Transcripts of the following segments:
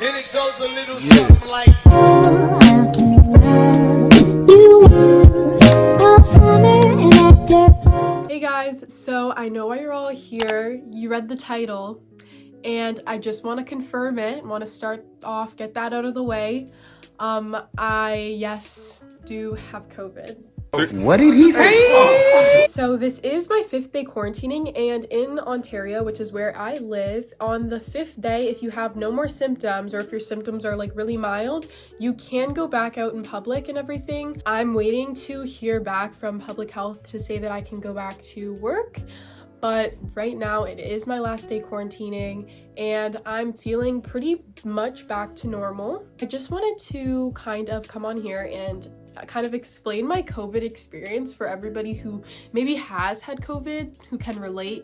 And it goes a little something like. Hey guys, so I know why you're all here. You read the title, and I just want to confirm it. Want to start off, get that out of the way. Yes, do have COVID. What did he say? So this is my 5th day quarantining, and in Ontario, which is where I live, on the 5th day, if you have no more symptoms or if your symptoms are like really mild, you can go back out in public and everything. I'm waiting to hear back from public health to say that I can go back to work. But right now it is my last day quarantining and I'm feeling pretty much back to normal. I just wanted to kind of come on here and kind of explain my COVID experience for everybody who maybe has had COVID, who can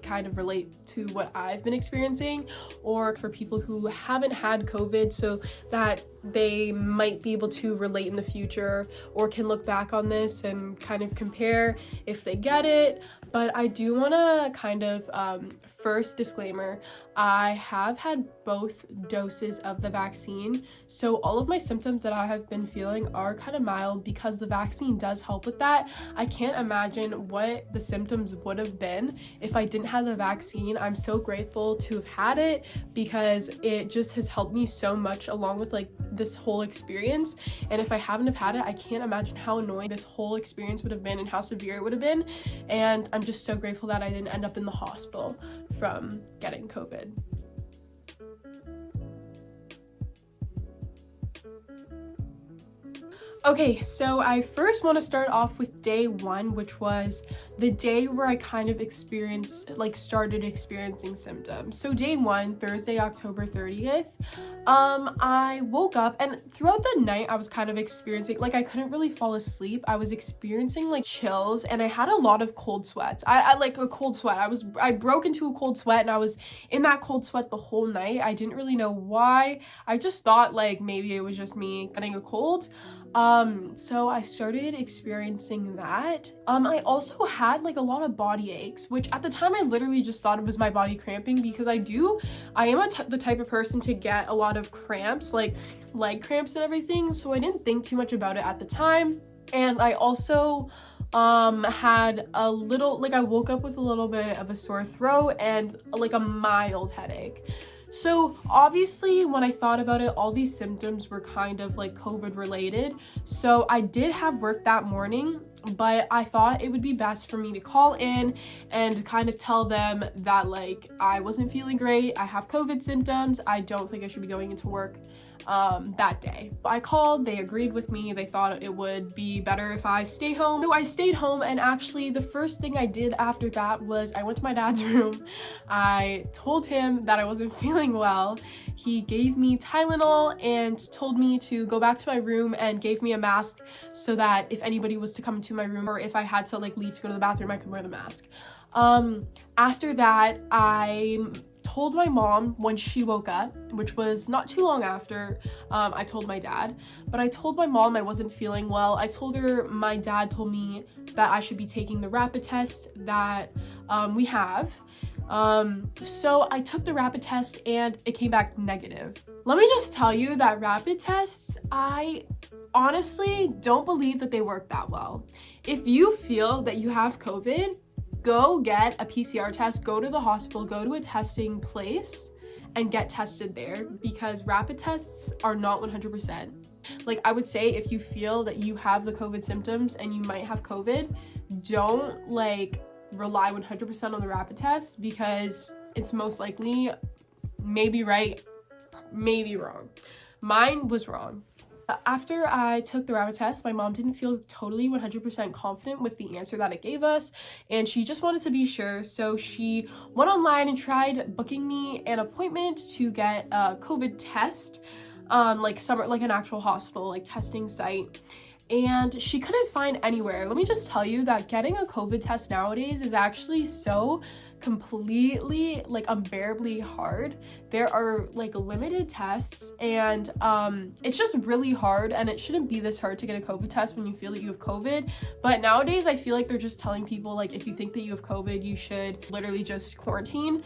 kind of relate to what I've been experiencing, or for people who haven't had COVID so that they might be able to relate in the future or can look back on this and kind of compare if they get it. But I do want to kind of first disclaimer, I have had both doses of the vaccine, so all of my symptoms that I have been feeling are kind of mild because the vaccine does help with that. I can't imagine what the symptoms would have been if I didn't have the vaccine. I'm so grateful to have had it because it just has helped me so much along with like this whole experience, and if I haven't have had it, I can't imagine how annoying this whole experience would have been and how severe it would have been. And I'm just so grateful that I didn't end up in the hospital from getting COVID. Okay, so I first want to start off with day 1, which was the day where I kind of started experiencing symptoms. So day 1, Thursday, October 30th, I woke up and throughout the night I was kind of experiencing, I couldn't really fall asleep. I was experiencing chills and I had a lot of cold sweats. I like a cold sweat. I broke into a cold sweat and I was in that cold sweat the whole night. I didn't really know why. I just thought maybe it was just me getting a cold. So I started experiencing that. I also had a lot of body aches, which at the time I literally just thought it was my body cramping because I am the type of person to get a lot of cramps, like leg cramps and everything. So I didn't think too much about it at the time. And I also had a little, I woke up with a little bit of a sore throat and a mild headache. So obviously when I thought about it, all these symptoms were kind of COVID related. So I did have work that morning, but I thought it would be best for me to call in and kind of tell them that I wasn't feeling great, I have COVID symptoms, I don't think I should be going into work that day. I called, they agreed with me, they thought it would be better if I stay home. So I stayed home, and actually the first thing I did after that was I went to my dad's room. I told him that I wasn't feeling well. He gave me Tylenol and told me to go back to my room and gave me a mask so that if anybody was to come into my room or if I had to leave to go to the bathroom, I could wear the mask. After that, I told my mom when she woke up, which was not too long after I told my dad, but I told my mom I wasn't feeling well. I told her my dad told me that I should be taking the rapid test that we have. So I took the rapid test and it came back negative. Let me just tell you that rapid tests, I honestly don't believe that they work that well. If you feel that you have COVID, go get a PCR test, go to the hospital, go to a testing place and get tested there, because rapid tests are not 100%. I would say if you feel that you have the COVID symptoms and you might have COVID, don't rely 100% on the rapid test because it's most likely maybe right, maybe wrong. Mine was wrong. After I took the rapid test, my mom didn't feel totally 100% confident with the answer that it gave us, and she just wanted to be sure, so she went online and tried booking me an appointment to get a COVID test, an actual hospital, testing site, and she couldn't find anywhere. Let me just tell you that getting a COVID test nowadays is actually so completely unbearably hard. There are limited tests and it's just really hard, and it shouldn't be this hard to get a COVID test when you feel that you have COVID. But nowadays I feel they're just telling people if you think that you have COVID, you should literally just quarantine.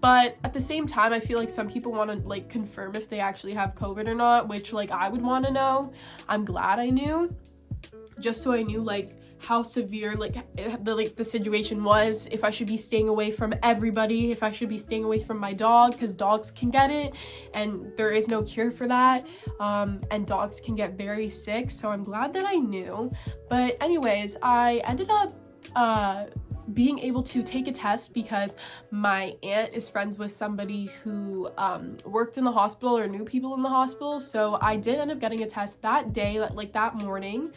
But at the same time, I feel like some people want to like confirm if they actually have COVID or not, which like I would want to know. I'm glad I knew, just so I knew like how severe like the situation was, if I should be staying away from everybody, if I should be staying away from my dog, because dogs can get it and there is no cure for that, and dogs can get very sick. So I'm glad that I knew. But anyways, I ended up being able to take a test because my aunt is friends with somebody who worked in the hospital or knew people in the hospital. So I did end up getting a test that day, like that morning.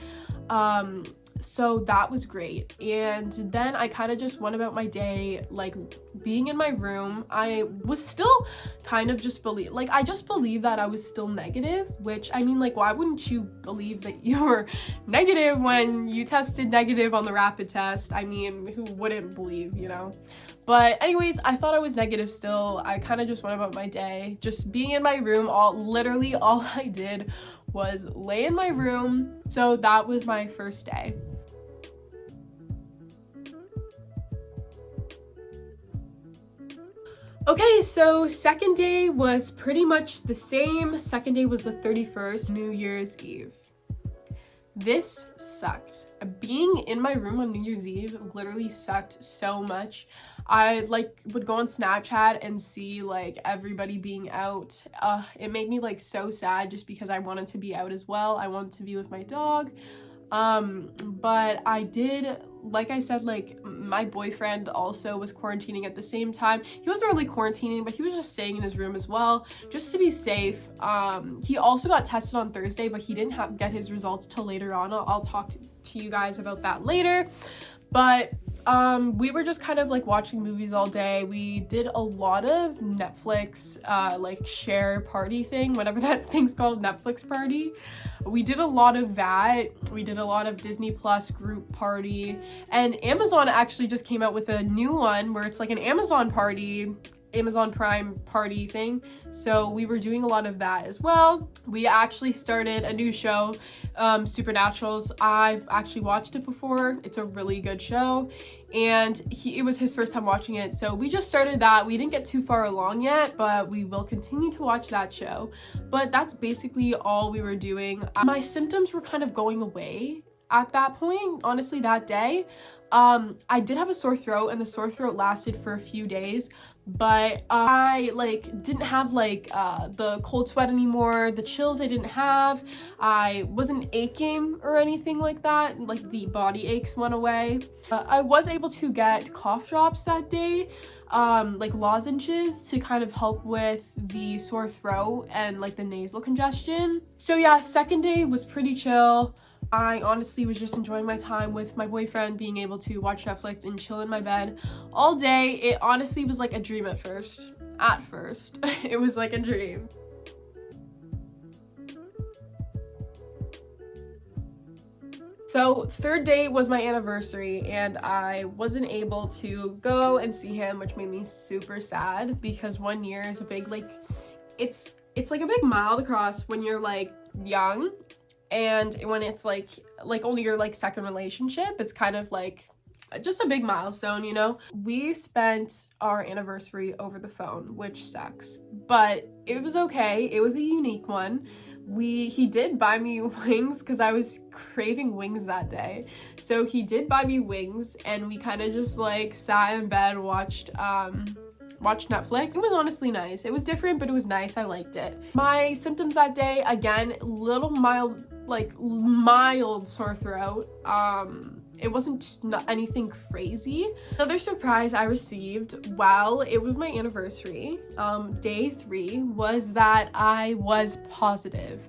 So that was great. And then I kind of just went about my day, like being in my room. I was still kind of just I just believed that I was still negative, which I mean, like, why wouldn't you believe that you're negative when you tested negative on the rapid test? I mean, who wouldn't believe, you know? But anyways, I thought I was negative still. I kind of just went about my day, just being in my room. Literally all I did was lay in my room. So that was my first day. Okay, so second day was pretty much the same. Second day was the 31st, New Year's Eve. This sucked. Being in my room on New Year's Eve literally sucked so much. I like would go on Snapchat and see like everybody being out. It made me like so sad just because I wanted to be out as well. I wanted to be with my dog. But I did, like I said, like my boyfriend also was quarantining at the same time. He wasn't really quarantining, but he was just staying in his room as well, just to be safe. He also got tested on Thursday, but he didn't get his results till later on. I'll talk to you guys about that later. But we were just kind of like watching movies all day. We did a lot of Netflix like share party thing, whatever that thing's called, Netflix party. We did a lot of that. We did a lot of Disney Plus group party, and Amazon actually just came out with a new one where it's like an Amazon Prime party thing. So we were doing a lot of that as well. We actually started a new show, Supernaturals. I've actually watched it before. It's a really good show, and it was his first time watching it. So we just started that. We didn't get too far along yet, but we will continue to watch that show. But that's basically all we were doing. My symptoms were kind of going away at that point, honestly, that day. I did have a sore throat, and the sore throat lasted for a few days, but I like didn't have like the cold sweat anymore, the chills I didn't have. I wasn't aching or anything like that, like the body aches went away. I was able to get cough drops that day, like lozenges to kind of help with the sore throat and like the nasal congestion. So yeah, second day was pretty chill. I honestly was just enjoying my time with my boyfriend, being able to watch Netflix and chill in my bed all day. It honestly was like a dream at first. It was like a dream. So third day was my anniversary, and I wasn't able to go and see him, which made me super sad because 1 year is a big, like, it's like a big mile to cross when you're like young. And when it's like only your like second relationship, it's kind of like just a big milestone, you know? We spent our anniversary over the phone, which sucks, but it was okay. It was a unique one. He did buy me wings because I was craving wings that day. So he did buy me wings, and we kind of just like sat in bed, watched Netflix. It was honestly nice. It was different, but it was nice. I liked it. My symptoms that day, again, little mild sore throat. It wasn't anything crazy. Another surprise I received while it was my anniversary, day 3, was that I was positive.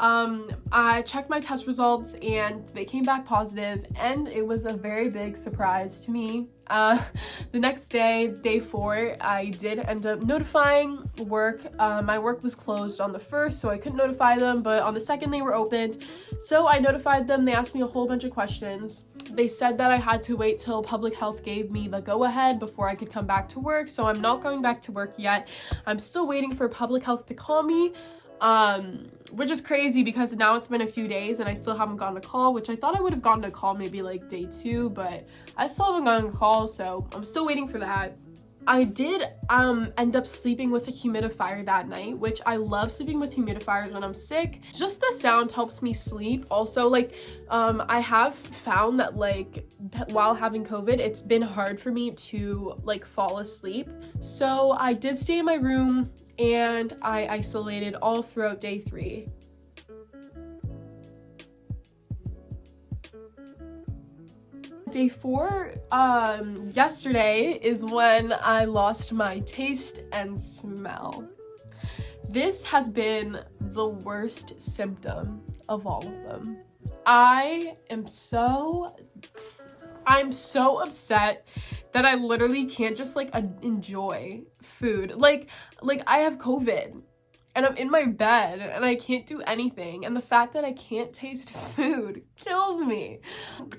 I checked my test results and they came back positive, and it was a very big surprise to me. The next day, day 4, I did end up notifying work. My work was closed on the 1st, so I couldn't notify them, but on the 2nd they were opened. So I notified them. They asked me a whole bunch of questions. They said that I had to wait till public health gave me the go-ahead before I could come back to work, so I'm not going back to work yet. I'm still waiting for public health to call me, which is crazy because now it's been a few days and I still haven't gotten a call, which I thought I would have gotten a call maybe like day 2, but I still haven't gotten a call, so I'm still waiting for that. I did end up sleeping with a humidifier that night, which I love sleeping with humidifiers when I'm sick. Just the sound helps me sleep. Also, like, I have found that, like, while having COVID, it's been hard for me to, like, fall asleep. So I did stay in my room and I isolated all throughout day 3. Day 4, yesterday is when I lost my taste and smell. This has been the worst symptom of all of them. I'm so upset that I literally can't just like enjoy food. Like I have COVID and I'm in my bed and I can't do anything, and the fact that I can't taste food kills me.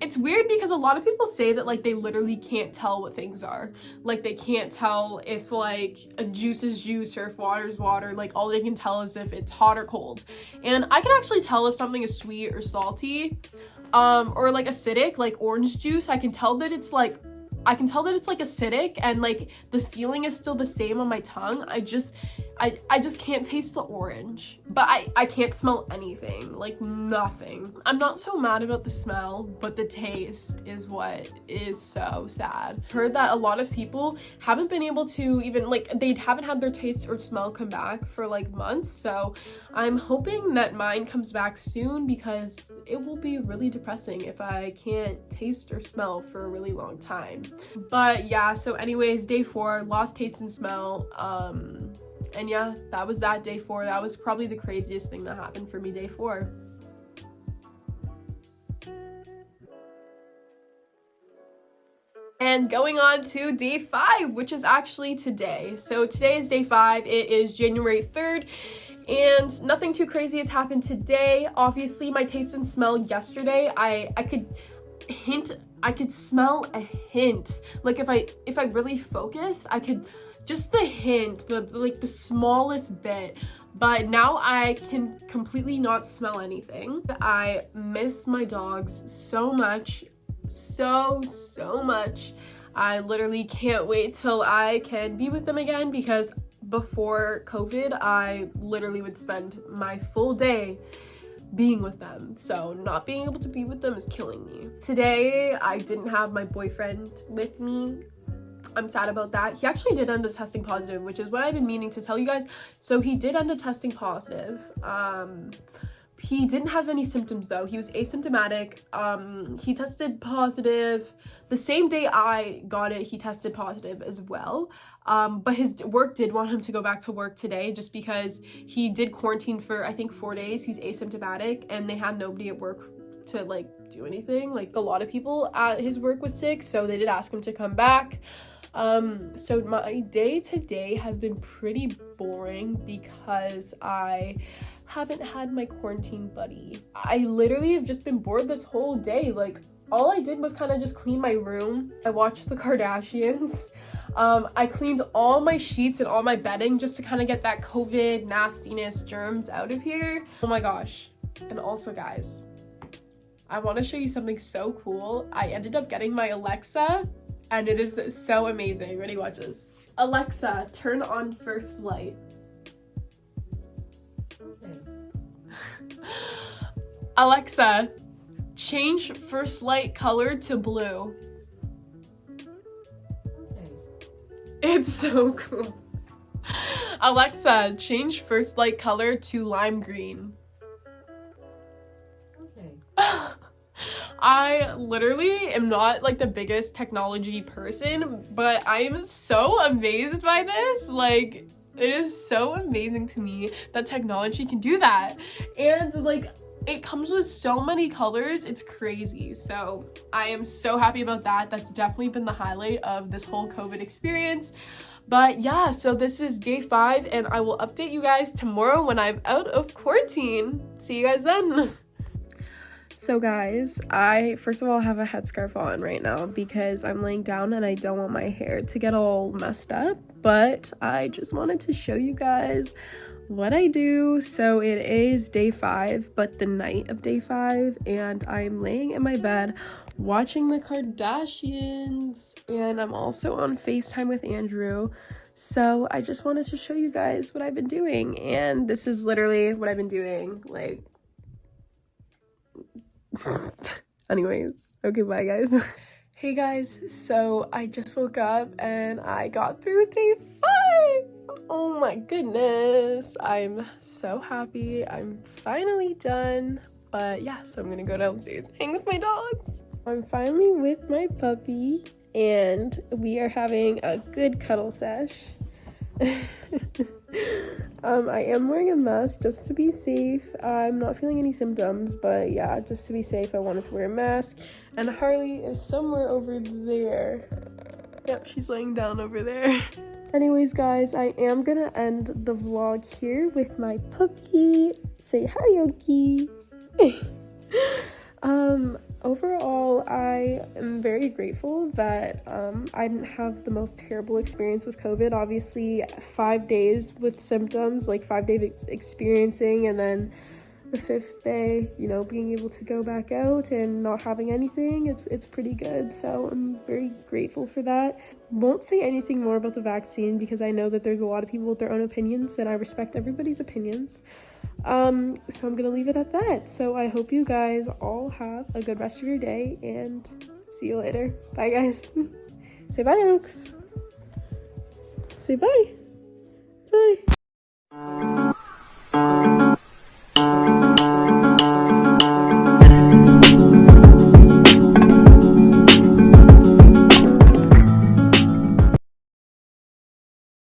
It's weird because a lot of people say that like they literally can't tell what things are. Like they can't tell if like a juice is juice or if water is water. Like all they can tell is if it's hot or cold. And I can actually tell if something is sweet or salty, or like acidic, like orange juice. I can tell that it's like acidic and like the feeling is still the same on my tongue. I just can't taste the orange, but I can't smell anything, like nothing. I'm not so mad about the smell, but the taste is what is so sad. Heard that a lot of people haven't been able to even like, they haven't had their taste or smell come back for like months. So I'm hoping that mine comes back soon because it will be really depressing if I can't taste or smell for a really long time. But yeah, so anyways, day 4, lost taste and smell. And yeah, that was that day 4. That was probably the craziest thing that happened for me day 4. And going on to day 5, which is actually today. So today is day 5. It is January 3rd. And nothing too crazy has happened today. Obviously, my taste and smell yesterday, I could smell a hint. Like if I really focused, I could just the hint, the smallest bit. But now I can completely not smell anything. I miss my dogs so much, so much. I literally can't wait till I can be with them again, because before COVID, I literally would spend my full day being with them. So not being able to be with them is killing me. Today, I didn't have my boyfriend with me. I'm sad about that. He actually did end up testing positive, which is what I've been meaning to tell you guys. So he did end up testing positive. He didn't have any symptoms though. He was asymptomatic. He tested positive. The same day I got it, he tested positive as well. But his work did want him to go back to work today just because he did quarantine for, I think, 4 days. He's asymptomatic and they had nobody at work to like do anything. Like a lot of people at his work was sick, so they did ask him to come back. So my day today has been pretty boring because I haven't had my quarantine buddy. I literally have just been bored this whole day. Like all I did was kind of just clean my room. I watched the Kardashians. I cleaned all my sheets and all my bedding just to kind of get that COVID nastiness, germs out of here. Oh my gosh. And also guys, I want to show you something so cool. I ended up getting my Alexa and it is so amazing. Ready? Watch this. Alexa, turn on first light. Okay. Alexa, change first light color to blue. Okay. It's so cool. Alexa, change first light color to lime green. Okay. I literally am not like the biggest technology person, but I am so amazed by this. Like, it is so amazing to me that technology can do that. And like, it comes with so many colors, it's crazy. So I am so happy about that. That's definitely been the highlight of this whole COVID experience. But yeah, so this is day 5 and I will update you guys tomorrow when I'm out of quarantine. See you guys then. So guys, I first of all have a headscarf on right now because I'm laying down and I don't want my hair to get all messed up, but I just wanted to show you guys what I do. So it is day 5, but the night of day 5, and I'm laying in my bed watching the Kardashians, and I'm also on FaceTime with Andrew. So I just wanted to show you guys what I've been doing, and this is literally what I've been doing, like, anyways, okay, bye guys. Hey guys, so I just woke up and I got through day 5. Oh my goodness, I'm so happy. I'm finally done. But yeah, so I'm gonna go downstairs and hang with my dogs. I'm finally with my puppy and we are having a good cuddle sesh. I am wearing a mask just to be safe. I'm not feeling any symptoms, but yeah, just to be safe, I wanted to wear a mask. And Harley is somewhere over there. Yep, she's laying down over there. Anyways, guys, I am gonna end the vlog here with my puppy. Say hi, Yoki. Overall, I am very grateful that I didn't have the most terrible experience with COVID. Obviously, 5 days with symptoms, like 5 days experiencing, and then the 5th day, you know, being able to go back out and not having anything, it's pretty good. So I'm very grateful for that. Won't say anything more about the vaccine because I know that there's a lot of people with their own opinions, and I respect everybody's opinions. So I'm gonna leave it at that. So I hope you guys all have a good rest of your day, and see you later. Bye guys. Say bye, Oaks. Say bye.